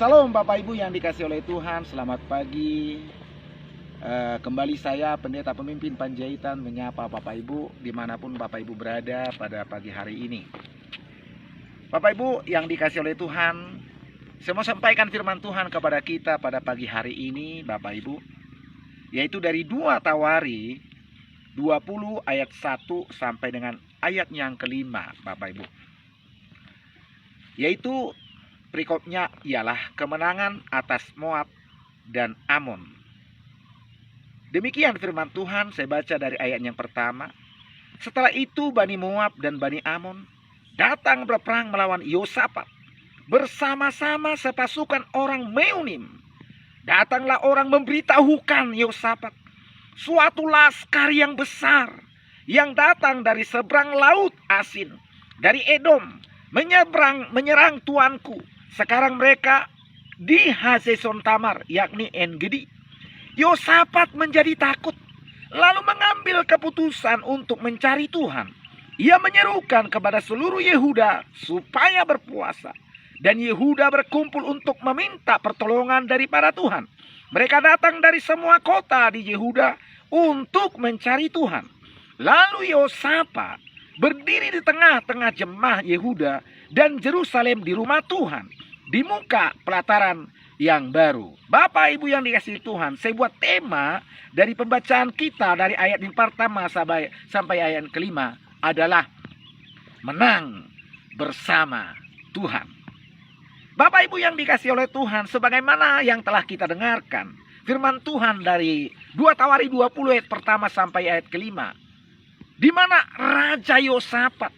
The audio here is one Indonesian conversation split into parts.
Salam Bapak Ibu yang dikasih oleh Tuhan, selamat pagi. Kembali saya pendeta pemimpin Panjaitan menyapa Bapak Ibu dimanapun Bapak Ibu berada pada pagi hari ini. Bapak Ibu yang dikasih oleh Tuhan, saya mau sampaikan firman Tuhan kepada kita pada pagi hari ini Bapak Ibu, yaitu dari 2 Tawari 20 ayat 1 sampai dengan ayat yang kelima Bapak Ibu. Yaitu perikopnya ialah kemenangan atas Moab dan Amon. Demikian firman Tuhan, saya baca dari ayat yang pertama. Setelah itu Bani Moab dan Bani Amon datang berperang melawan Yosafat bersama-sama sepasukan orang Meunim. Datanglah orang memberitahukan Yosafat suatu laskar yang besar yang datang dari seberang laut Asin, dari Edom, menyerang tuanku. Sekarang mereka di Hazeson Tamar, yakni En-Gedi. Yosafat menjadi takut, lalu mengambil keputusan untuk mencari Tuhan. Ia menyerukan kepada seluruh Yehuda supaya berpuasa, dan Yehuda berkumpul untuk meminta pertolongan daripada Tuhan. Mereka datang dari semua kota di Yehuda untuk mencari Tuhan. Lalu Yosafat berdiri di tengah-tengah jemaah Yehuda dan Yerusalem di rumah Tuhan, di muka pelataran yang baru. Bapak Ibu yang dikasihi Tuhan, saya buat tema dari pembacaan kita dari ayat yang pertama sampai ayat kelima adalah menang bersama Tuhan. Bapak Ibu yang dikasihi oleh Tuhan, sebagaimana yang telah kita dengarkan firman Tuhan dari 2 Tawari 20 ayat pertama sampai ayat kelima, di mana Raja Yosafat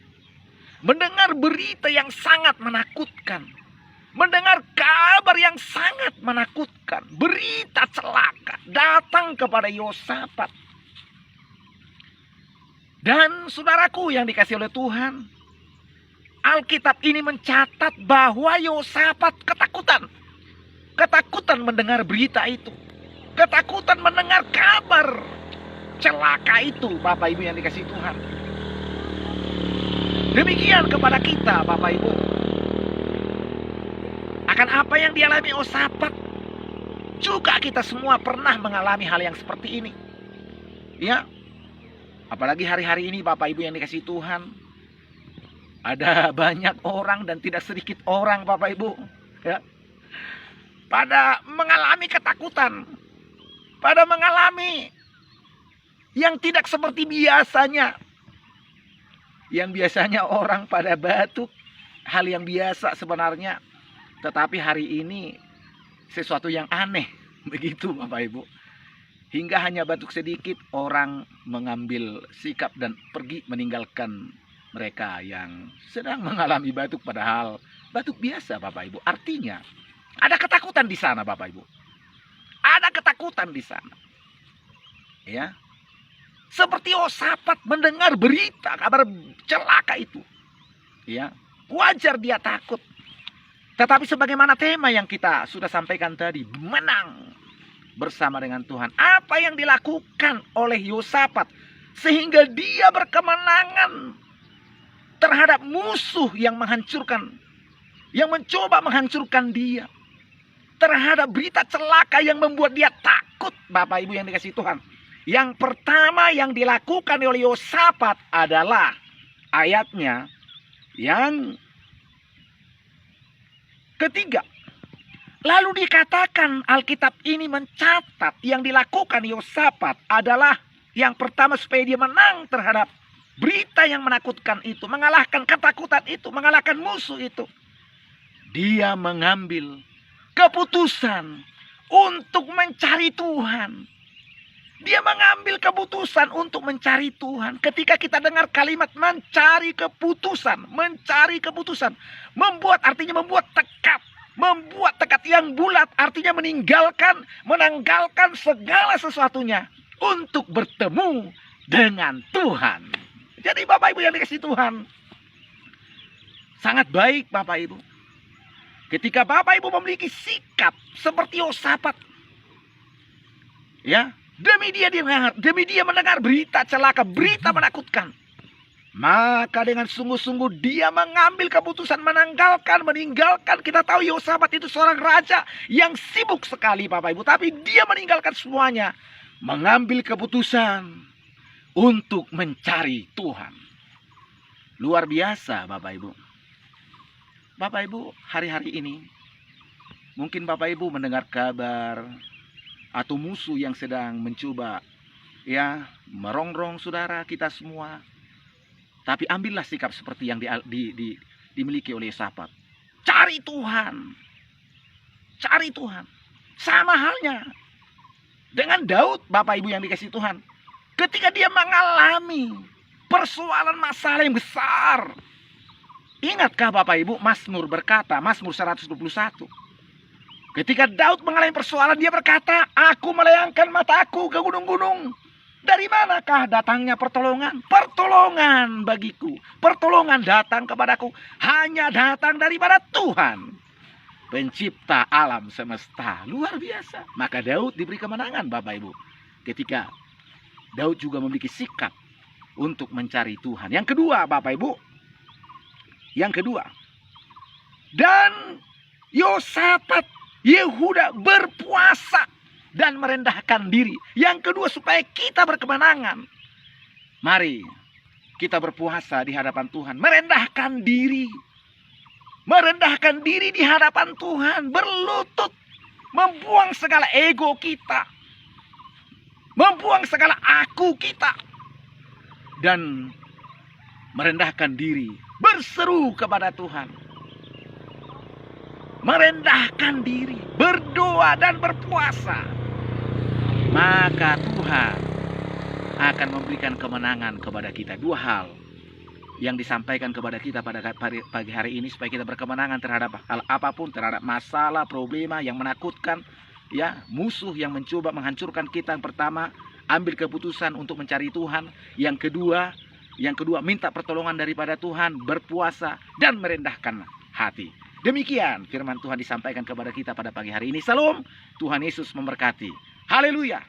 mendengar berita yang sangat menakutkan, mendengar kabar yang sangat menakutkan, berita celaka datang kepada Yosafat. Dan saudaraku yang dikasihi oleh Tuhan, Alkitab ini mencatat bahwa Yosafat ketakutan. Ketakutan mendengar berita itu. Ketakutan mendengar kabar celaka itu, Bapak Ibu yang dikasihi Tuhan. Demikian kepada kita, Bapak Ibu. Akan apa yang dialami Yosafat, juga kita semua pernah mengalami hal yang seperti ini. Ya, apalagi hari-hari ini Bapak Ibu yang dikasihi Tuhan, ada banyak orang dan tidak sedikit orang Bapak Ibu, ya, pada mengalami ketakutan, pada mengalami yang tidak seperti biasanya. Yang biasanya orang pada batuk, hal yang biasa sebenarnya. Tetapi hari ini sesuatu yang aneh, begitu Bapak Ibu. Hingga hanya batuk sedikit orang mengambil sikap dan pergi meninggalkan mereka yang sedang mengalami batuk, padahal batuk biasa Bapak Ibu. Artinya ada ketakutan di sana Bapak Ibu. Ada ketakutan di sana. Ya. Seperti Yosafat mendengar berita kabar celaka itu. Ya, wajar dia takut. Tetapi sebagaimana tema yang kita sudah sampaikan tadi, menang bersama dengan Tuhan. Apa yang dilakukan oleh Yosafat sehingga dia berkemenangan terhadap musuh yang menghancurkan, yang mencoba menghancurkan dia, terhadap berita celaka yang membuat dia takut, Bapak Ibu yang dikasihi Tuhan. Yang pertama yang dilakukan oleh Yosafat adalah ayatnya yang ketiga. Lalu dikatakan Alkitab ini mencatat yang dilakukan Yosafat adalah yang pertama supaya dia menang terhadap berita yang menakutkan itu, mengalahkan ketakutan itu, mengalahkan musuh itu. Dia mengambil keputusan untuk mencari Tuhan. Dia mengambil keputusan untuk mencari Tuhan. Ketika kita dengar kalimat mencari keputusan, membuat artinya membuat tekad. Membuat tekad yang bulat artinya menanggalkan segala sesuatunya untuk bertemu dengan Tuhan. Jadi Bapak Ibu yang dikasihi Tuhan, sangat baik Bapak Ibu ketika Bapak Ibu memiliki sikap seperti Yosafat. Ya, demi dia mendengar berita celaka, berita menakutkan. Maka dengan sungguh-sungguh dia mengambil keputusan meninggalkan. Kita tahu Yehosafat itu seorang raja yang sibuk sekali Bapak Ibu. Tapi dia meninggalkan semuanya. Mengambil keputusan untuk mencari Tuhan. Luar biasa Bapak Ibu. Bapak Ibu, hari-hari ini mungkin Bapak Ibu mendengar kabar atau musuh yang sedang mencoba merongrong saudara kita semua. Tapi ambillah sikap seperti yang dimiliki oleh Yehosafat. Cari Tuhan. Cari Tuhan. Sama halnya dengan Daud, Bapak Ibu yang dikasihi Tuhan. Ketika dia mengalami persoalan masalah yang besar. Ingatkah Bapak Ibu, Mazmur berkata, Mazmur 121. Ketika Daud mengalami persoalan, dia berkata, aku melayangkan mataku ke gunung-gunung. Dari manakah datangnya pertolongan? Pertolongan bagiku. Pertolongan datang kepadaku. Hanya datang daripada Tuhan, pencipta alam semesta. Luar biasa. Maka Daud diberi kemenangan Bapak Ibu. Ketika Daud juga memiliki sikap untuk mencari Tuhan. Yang kedua Bapak Ibu. Yang kedua. Dan Yehosafat Yehuda berpuasa dan merendahkan diri. Yang kedua, supaya kita berkemenangan. Mari kita berpuasa di hadapan Tuhan. Merendahkan diri. Merendahkan diri di hadapan Tuhan. Berlutut. Membuang segala ego kita. Membuang segala aku kita. Dan merendahkan diri. Berseru kepada Tuhan. Merendahkan diri. Berdoa dan berpuasa. Maka Tuhan akan memberikan kemenangan kepada kita. Dua hal yang disampaikan kepada kita pada pagi hari ini, supaya kita berkemenangan terhadap hal apapun, terhadap masalah, problema yang menakutkan, musuh yang mencoba menghancurkan kita. Yang pertama, ambil keputusan untuk mencari Tuhan. Yang kedua, minta pertolongan daripada Tuhan, berpuasa dan merendahkan hati. Demikian firman Tuhan disampaikan kepada kita pada pagi hari ini. Salam, Tuhan Yesus memberkati. Haleluya.